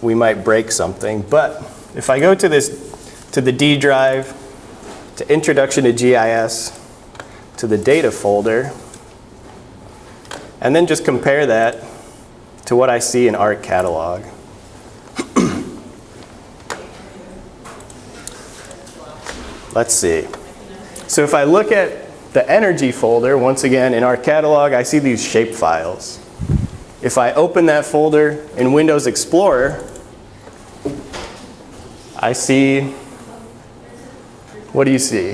we might break something. But if I go to the D drive, to Introduction to GIS, to the data folder, and then just compare that to what I see in ArcCatalog. Let's see. So if I look at the energy folder, once again in ArcCatalog, I see these shape files. If I open that folder in Windows Explorer, I see, what do you see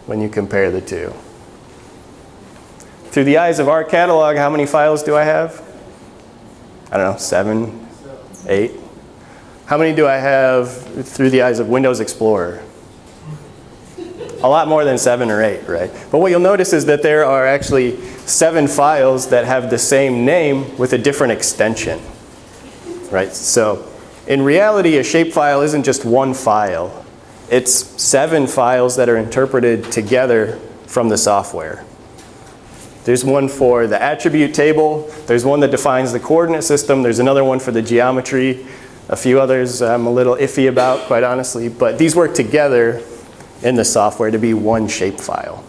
when you compare the two? Through the eyes of ArcCatalog, how many files do I have? I don't know, 7, 8? How many do I have through the eyes of Windows Explorer? A lot more than 7 or 8, right? But what you'll notice is that there are actually 7 files that have the same name with a different extension, right? So in reality, a shapefile isn't just one file. It's 7 files that are interpreted together from the software. There's one for the attribute table. There's one that defines the coordinate system. There's another one for the geometry. A few others I'm a little iffy about, quite honestly. But these work together in the software to be one shapefile.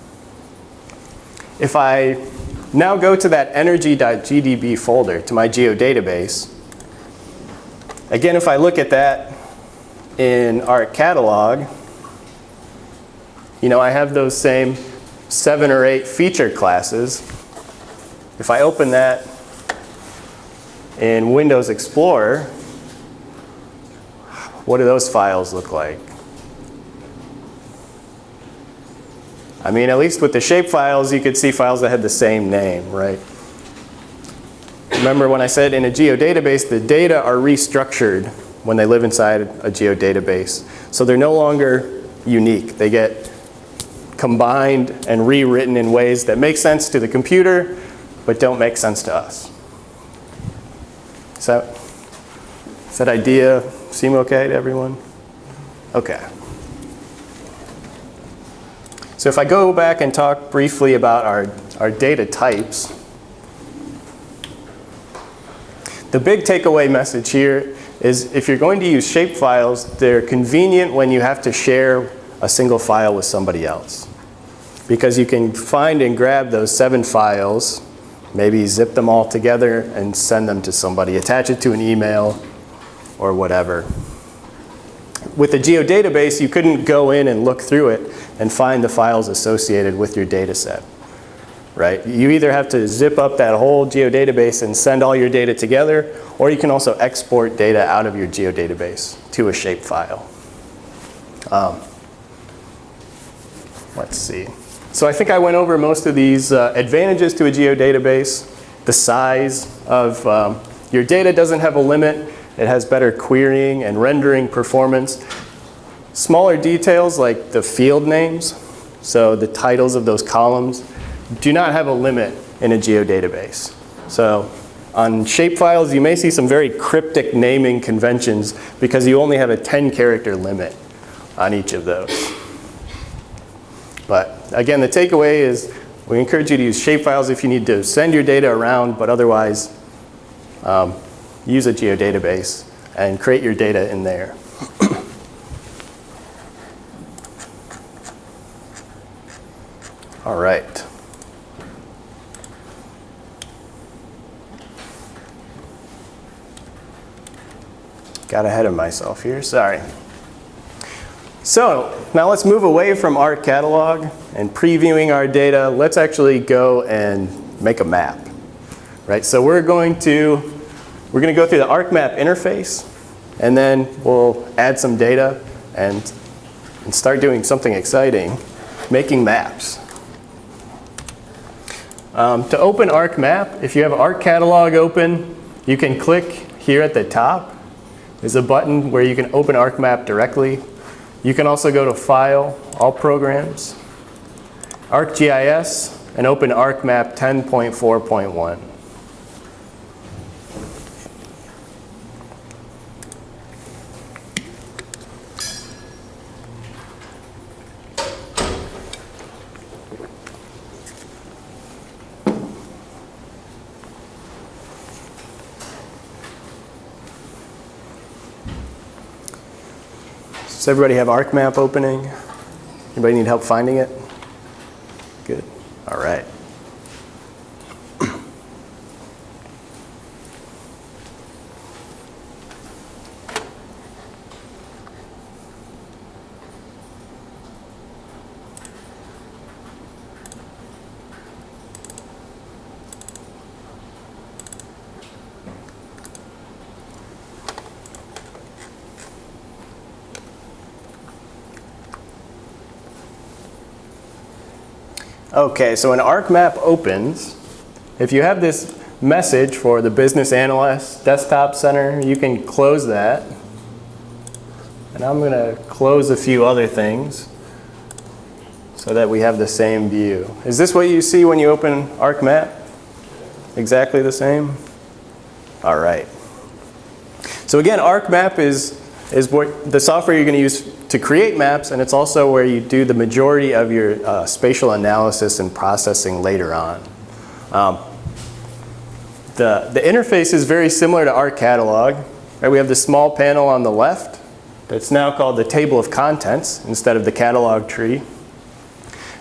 If I now go to that energy.gdb folder, to my geodatabase, again, if I look at that in ArcCatalog, you know, I have those same 7 or 8 feature classes. If I open that in Windows Explorer, what do those files look like? I mean, at least with the shape files, you could see files that had the same name, right? Remember when I said in a geodatabase, the data are restructured when they live inside a geodatabase. So they're no longer unique. They get combined and rewritten in ways that make sense to the computer, but don't make sense to us. Does that idea seem okay to everyone? Okay. So if I go back and talk briefly about our data types, the big takeaway message here is if you're going to use shapefiles, they're convenient when you have to share a single file with somebody else. Because you can find and grab those 7 files, maybe zip them all together and send them to somebody, attach it to an email or whatever. With a geodatabase, you couldn't go in and look through it and find the files associated with your data set, right? You either have to zip up that whole geodatabase and send all your data together, or you can also export data out of your geodatabase to a shapefile. Let's see. So I think I went over most of these advantages to a geodatabase. The size of your data doesn't have a limit. It has better querying and rendering performance. Smaller details like the field names, so the titles of those columns, do not have a limit in a geodatabase. So on shapefiles, you may see some very cryptic naming conventions because you only have a 10-character limit on each of those. But again, the takeaway is we encourage you to use shapefiles if you need to send your data around, but otherwise use a geodatabase and create your data in there. All right. Got ahead of myself here, sorry. So now let's move away from ArcCatalog and previewing our data. Let's actually go and make a map, right? So we're going to go through the ArcMap interface, and then we'll add some data and start doing something exciting, making maps. To open ArcMap, if you have ArcCatalog open, you can click here at the top. There's a button where you can open ArcMap directly. You can also go to File, All Programs, ArcGIS, and open ArcMap 10.4.1. Does everybody have ArcMap opening? Anybody need help finding it? Good. All right. Okay, so when ArcMap opens, if you have this message for the Business Analyst Desktop Center, you can close that. And I'm going to close a few other things so that we have the same view. Is this what you see when you open ArcMap? Exactly the same? All right. So again, ArcMap is what the software you're going to use to create maps, and it's also where you do the majority of your spatial analysis and processing later on. The interface is very similar to ArcCatalog. Right? We have the small panel on the left that's now called the table of contents instead of the catalog tree.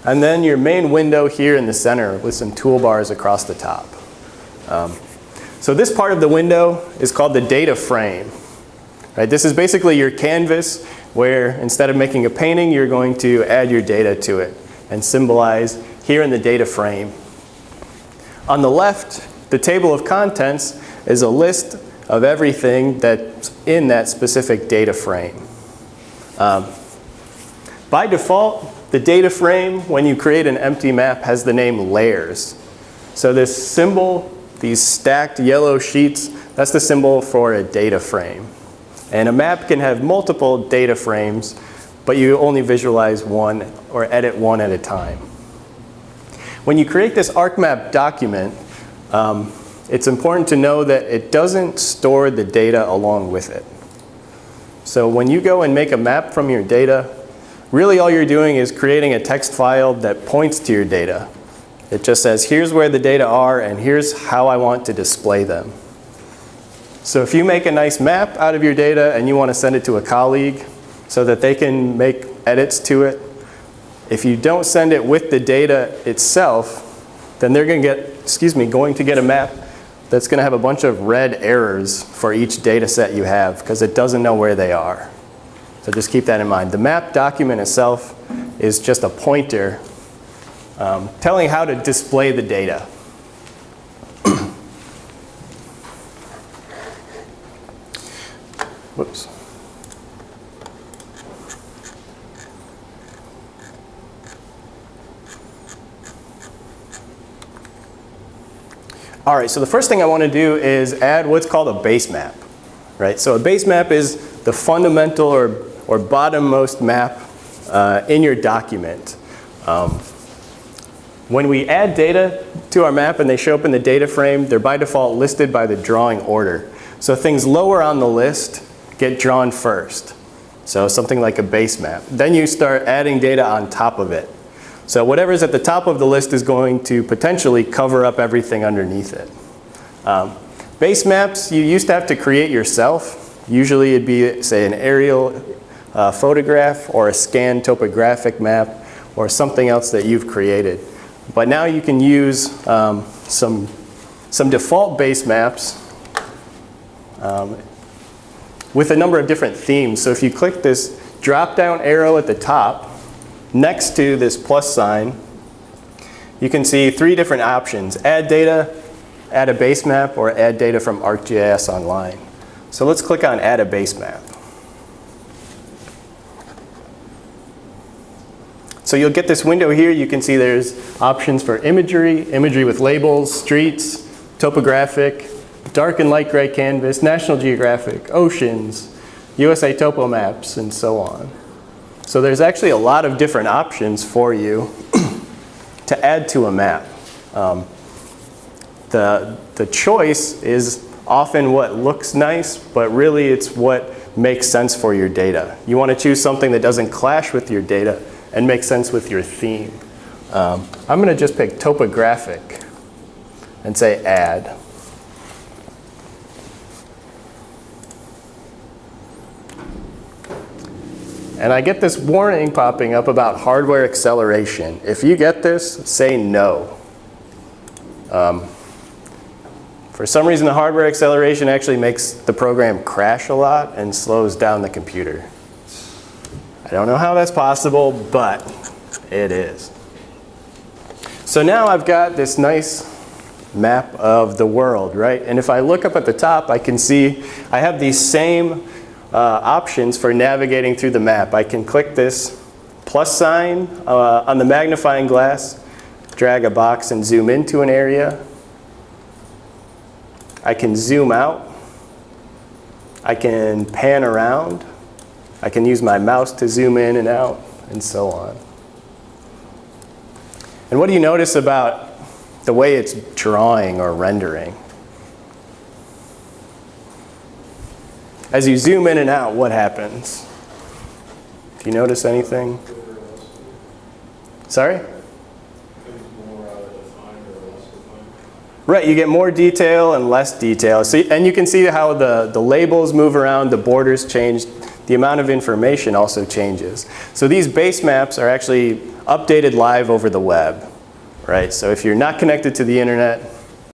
And then your main window here in the center with some toolbars across the top. So this part of the window is called the data frame. Right? This is basically your canvas where instead of making a painting, you're going to add your data to it and symbolize here in the data frame. On the left, the table of contents is a list of everything that's in that specific data frame. By default, the data frame, when you create an empty map, has the name layers. So this symbol, these stacked yellow sheets, that's the symbol for a data frame. And a map can have multiple data frames, but you only visualize one or edit one at a time. When you create this ArcMap document, it's important to know that it doesn't store the data along with it. So when you go and make a map from your data, really all you're doing is creating a text file that points to your data. It just says, here's where the data are, and here's how I want to display them. So if you make a nice map out of your data and you want to send it to a colleague so that they can make edits to it, if you don't send it with the data itself, then they're going to get a map that's going to have a bunch of red errors for each data set you have because it doesn't know where they are. So just keep that in mind. The map document itself is just a pointer telling how to display the data. Whoops. All right, so the first thing I want to do is add what's called a base map. Right? So a base map is the fundamental or bottommost map in your document. When we add data to our map and they show up in the data frame, they're by default listed by the drawing order. So things lower on the list get drawn first. So something like a base map. Then you start adding data on top of it. So whatever's at the top of the list is going to potentially cover up everything underneath it. Base maps you used to have to create yourself. Usually it'd be, say, an aerial photograph or a scanned topographic map or something else that you've created. But now you can use some default base maps with a number of different themes. So if you click this drop-down arrow at the top, next to this plus sign, you can see 3 different options: add data, add a base map, or add data from ArcGIS Online. So let's click on add a base map. So you'll get this window here. You can see there's options for imagery with labels, streets, topographic, dark and light gray canvas, National Geographic, oceans, USA Topo maps, and so on. So there's actually a lot of different options for you to add to a map. The choice is often what looks nice, but really it's what makes sense for your data. You want to choose something that doesn't clash with your data and make sense with your theme. I'm going to just pick topographic and say add. and I get this warning popping up about hardware acceleration. If you get this, say no. For some reason, the hardware acceleration actually makes the program crash a lot and slows down the computer. I don't know how that's possible, but it is. So now I've got this nice map of the world, right? And if I look up at the top, I can see I have these same options for navigating through the map. I can click this plus sign on the magnifying glass, drag a box and zoom into an area. I can zoom out. I can pan around. I can use my mouse to zoom in and out, and so on. And what do you notice about the way it's drawing or rendering? As you zoom in and out, what happens? Do you notice anything? Sorry? Right, you get more detail and less detail. So, and you can see how the labels move around, the borders change, the amount of information also changes. So these base maps are actually updated live over the web, right? So if you're not connected to the internet,